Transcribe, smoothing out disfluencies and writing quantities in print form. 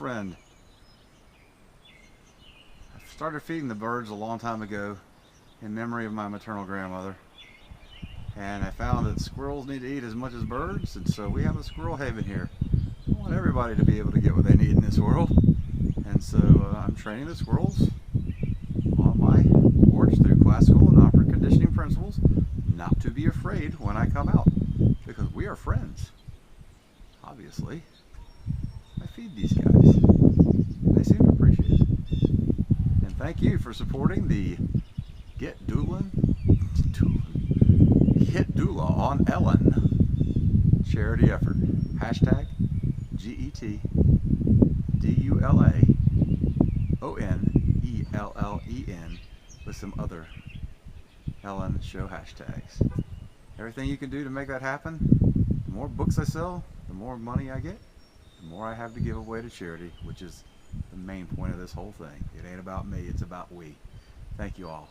friend. I started feeding the birds a long time ago in memory of my maternal grandmother. And I found that squirrels need to eat as much as birds, and so we have a squirrel haven here. I want everybody to be able to get what they need in this world. And so I'm training the squirrels on my porch through classical and operant conditioning principles not to be afraid when I come out, because we are friends. Obviously, I feed these guys. They seem to appreciate it. And thank you for supporting the Get Dula on Ellen charity effort. Hashtag GETDULAONELLEN with some other Ellen show hashtags. Everything you can do to make that happen. The more books I sell, the more money I get, the more I have to give away to charity, which is the main point of this whole thing. It ain't about me, it's about we. Thank you all.